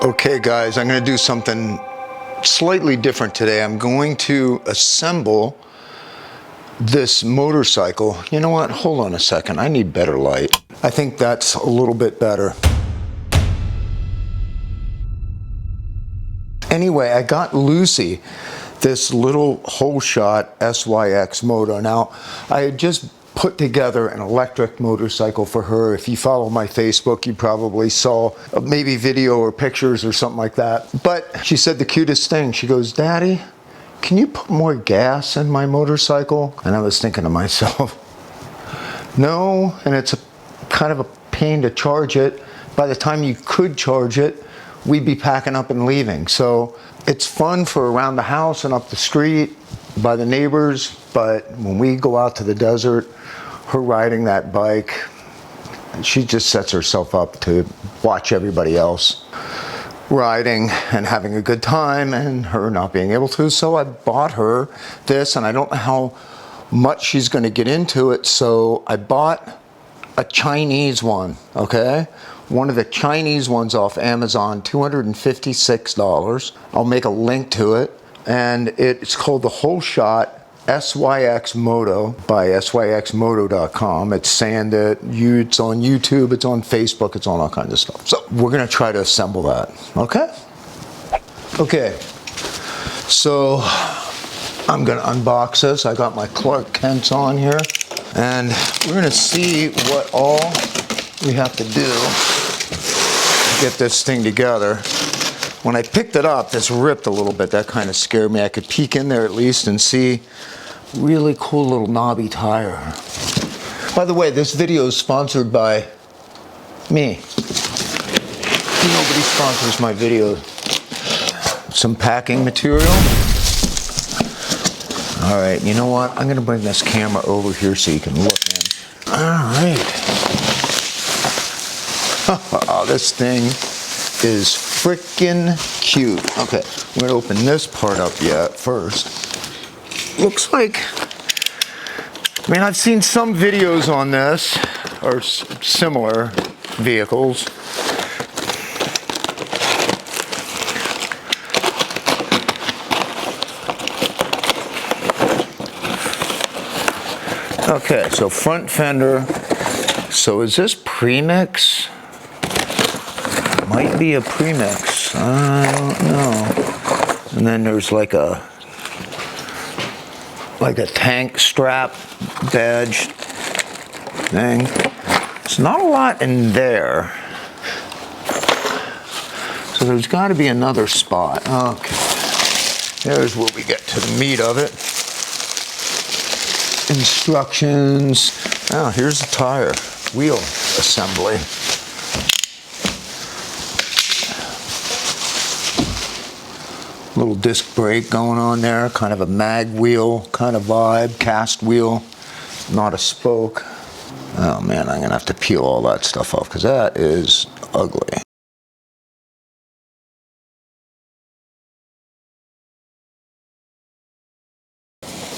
Okay guys, I'm going to do something slightly different today. I'm going to assemble this motorcycle. You know what? Hold on a second. I need better light. I think that's a little bit better. Anyway, I got Lucy this little whole shot SYX motor. Now, I had just put together an electric motorcycle for her. If you follow my Facebook, you probably saw maybe video or pictures or something like that. But she said the cutest thing. She goes, "Daddy, can you put more gas in my motorcycle?" And I was thinking to myself, no, and it's kind of a pain to charge it. By the time you could charge it, we'd be packing up and leaving. So it's fun for around the house and up the street by the neighbors, but when we go out to the desert, her riding that bike, she just sets herself up to watch everybody else riding and having a good time and her not being able to. So I bought her this, and I don't know how much she's going to get into it, so I bought a Chinese one, okay? One of the Chinese ones off Amazon, $256. I'll make a link to it, and it's called the Whole Shot SYX Moto by syxmoto.com. It's sanded, it's on YouTube, it's on Facebook, it's on all kinds of stuff. So we're gonna try to assemble that, okay? Okay, so I'm gonna unbox this. I got my Clark Kents on here, and we're gonna see what all we have to do to get this thing together. When I picked it up, this ripped a little bit. That kind of scared me. I could peek in there at least and see really cool little knobby tire. By the way, this video is sponsored by me. Nobody sponsors my video. Some packing material. All right, you know what? I'm gonna bring this camera over here so you can look in. All right. Oh, this thing is freaking cute. Okay, we're gonna open this part up yet first. Looks like, I mean, I've seen some videos on this, or similar vehicles. Okay, so front fender. So is this premix? Might be a premix. I don't know. And then there's like a tank strap badge thing. There's not a lot in there. So there's got to be another spot. Okay. There's where we get to the meat of it. Instructions. Oh, here's the tire. Wheel assembly. Little disc brake going on there, kind of a mag wheel kind of vibe, cast wheel, not a spoke. Oh man, I'm gonna have to peel all that stuff off because that is ugly.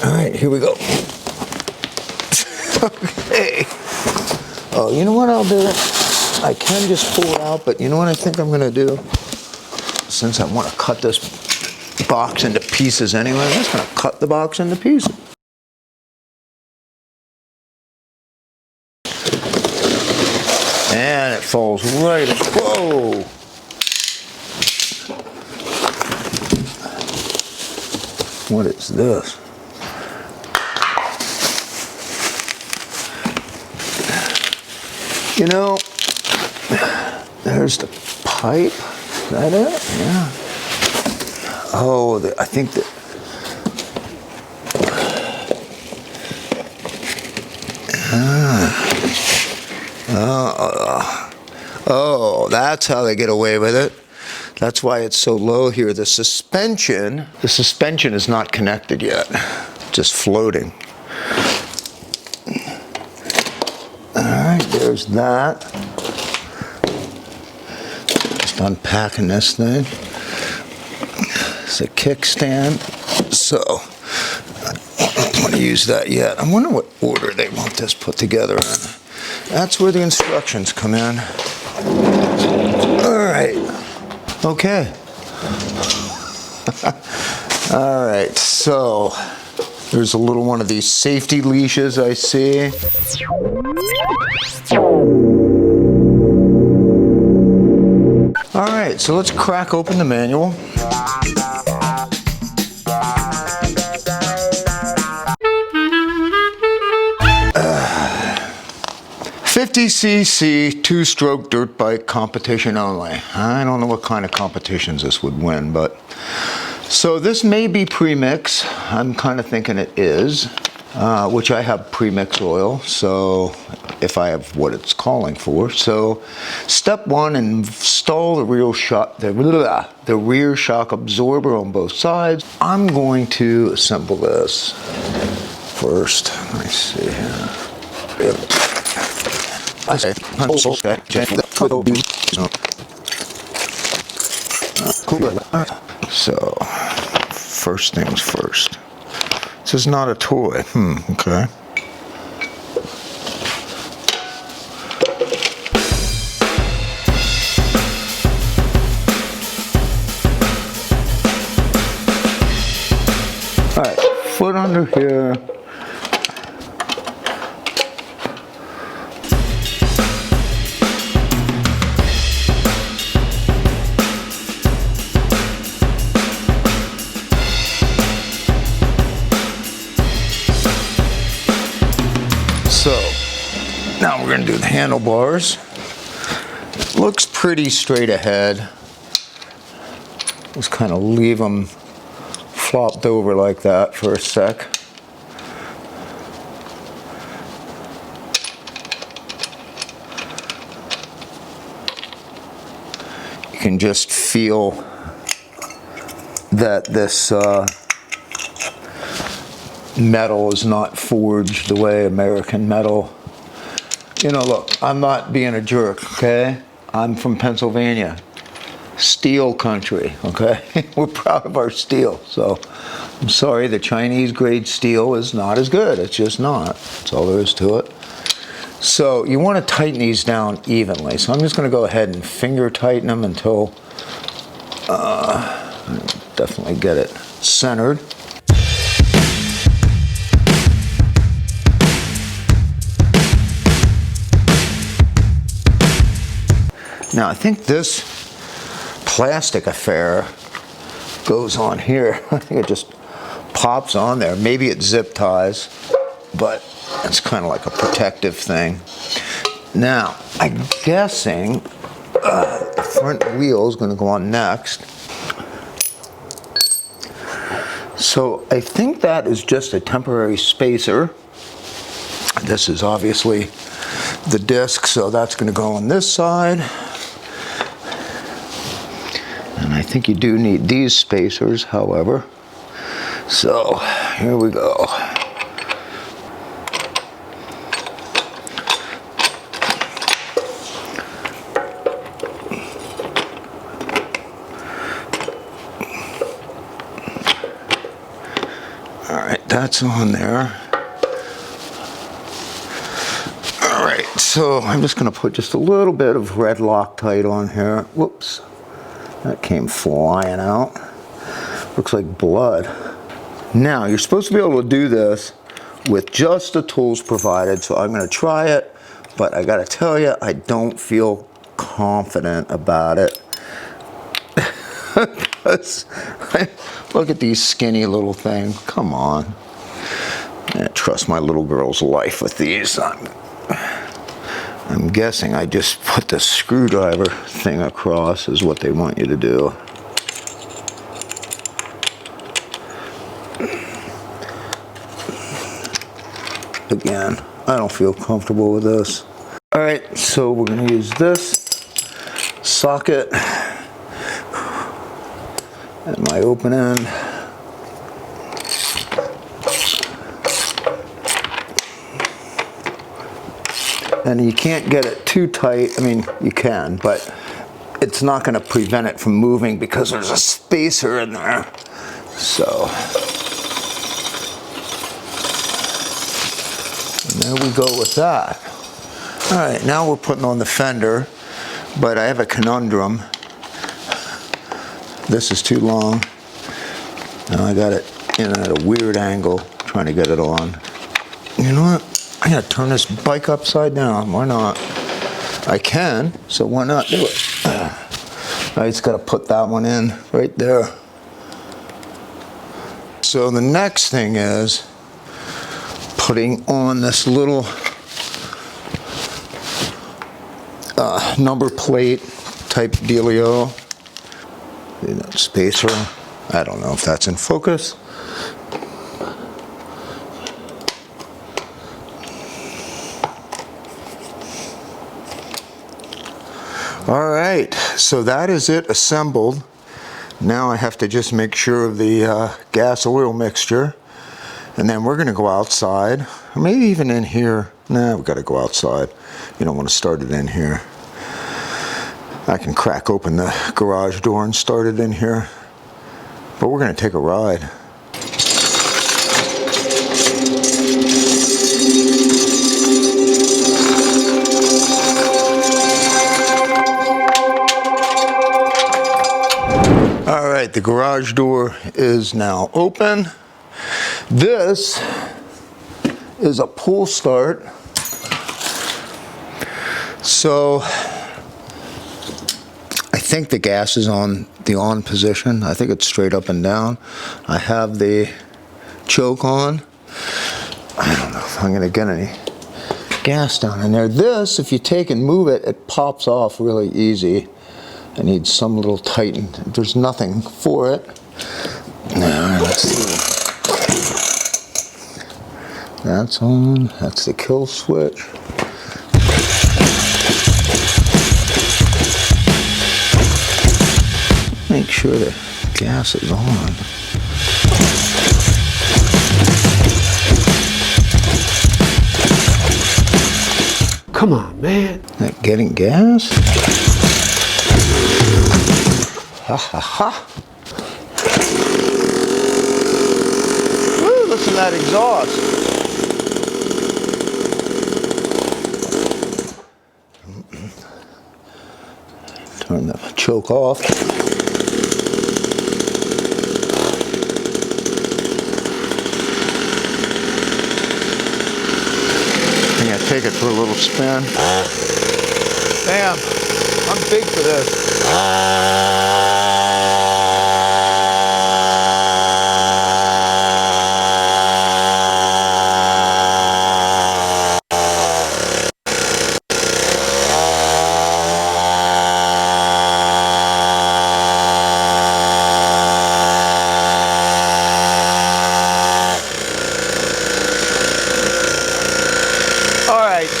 All right, here we go. Okay. Oh, you know what I'll do? I can just pull it out, but you know what I think I'm gonna do? Since I want to cut this box into pieces anyway, I'm just going to cut the box into pieces. And it falls right, whoa! What is this? You know, there's the pipe. Is that it? Yeah. Oh, I think that. Oh, that's how they get away with it. That's why it's so low here. The suspension is not connected yet. Just floating. All right, there's that. Just unpacking this thing. It's a kickstand, so I don't want to use that yet. I wonder what order they want this put together in. That's where the instructions come in. All right. Okay. All right, so there's a little one of these safety leashes I see. All right, so let's crack open the manual. 50cc two-stroke dirt bike competition only. I don't know what kind of competitions this would win, but so this may be premix. I'm kind of thinking it is, which I have premix oil, so if I have what it's calling for. So step one, install the rear shock absorber on both sides. I'm going to assemble this first. Let me see here. So, first things first. This is not a toy. Okay. All right, foot under here. So, now we're going to do the handlebars. Looks pretty straight ahead. Just kind of leave them flopped over like that for a sec. You can just feel that this metal is not forged the way American metal. You know, look, I'm not being a jerk, okay? I'm from Pennsylvania. Steel country, okay? We're proud of our steel, so I'm sorry the Chinese grade steel is not as good. It's just not. That's all there is to it. So you want to tighten these down evenly. So I'm just going to go ahead and finger tighten them until definitely get it centered. Now I think this plastic affair goes on here. I think it just pops on there. Maybe it zip ties, but it's kind of like a protective thing. Now, I'm guessing the front wheel is going to go on next. So I think that is just a temporary spacer. This is obviously the disc, so that's going to go on this side. And I think you do need these spacers, however. So here we go. All right, that's on there. All right, so I'm just going to put just a little bit of red Loctite on here. Whoops. That came flying out. Looks like blood. Now, you're supposed to be able to do this with just the tools provided, so I'm going to try it, but I got to tell you, I don't feel confident about it. Because look at these skinny little things. Come on. I can't trust my little girl's life with these. I'm guessing I just put the screwdriver thing across is what they want you to do. Again, I don't feel comfortable with this. All right, so we're going to use this socket at my open end. And you can't get it too tight. I mean, you can, but it's not going to prevent it from moving because there's a spacer in there. So, and there we go with that. All right, now we're putting on the fender, but I have a conundrum. This is too long. Now I got it in at a weird angle, trying to get it on. You know what? I gotta turn this bike upside down. Why not? I can, so why not do it? I just gotta put that one in right there. So the next thing is putting on this little number plate type dealio. Spacer. I don't know if that's in focus. All right, so that is it assembled. Now I have to just make sure of the gas oil mixture, and then we're gonna go outside, or maybe even in here. Nah, we gotta go outside. You don't want to start it in here. I can crack open the garage door and start it in here, but we're gonna take a ride. All right, the garage door is now open. This is a pull start. So I think the gas is on the on position. I think it's straight up and down. I have the choke on. I don't know if I'm gonna get any gas down in there. This, if you take and move it, it pops off really easy. I need some little tighten. There's nothing for it. Now, let's see. That's on. That's the kill switch. Make sure the gas is on. Come on, man. Not getting gas? Ha ha ha. Woo, listen to that exhaust. Turn the choke off. I'm gonna take it for a little spin. Damn, I'm big for this.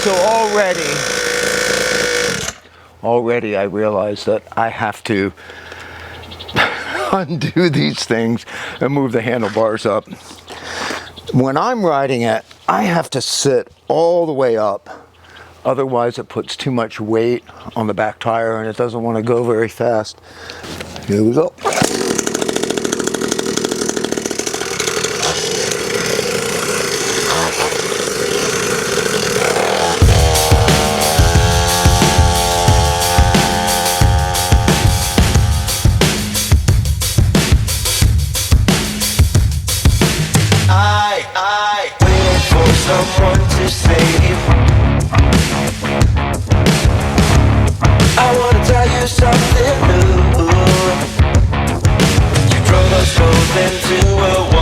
So already I realize that I have to undo these things and move the handlebars up. When I'm riding it, I have to sit all the way up. Otherwise it puts too much weight on the back tire and it doesn't want to go very fast. Here we go. Someone to save. I wanna tell you something new. You drove us both into a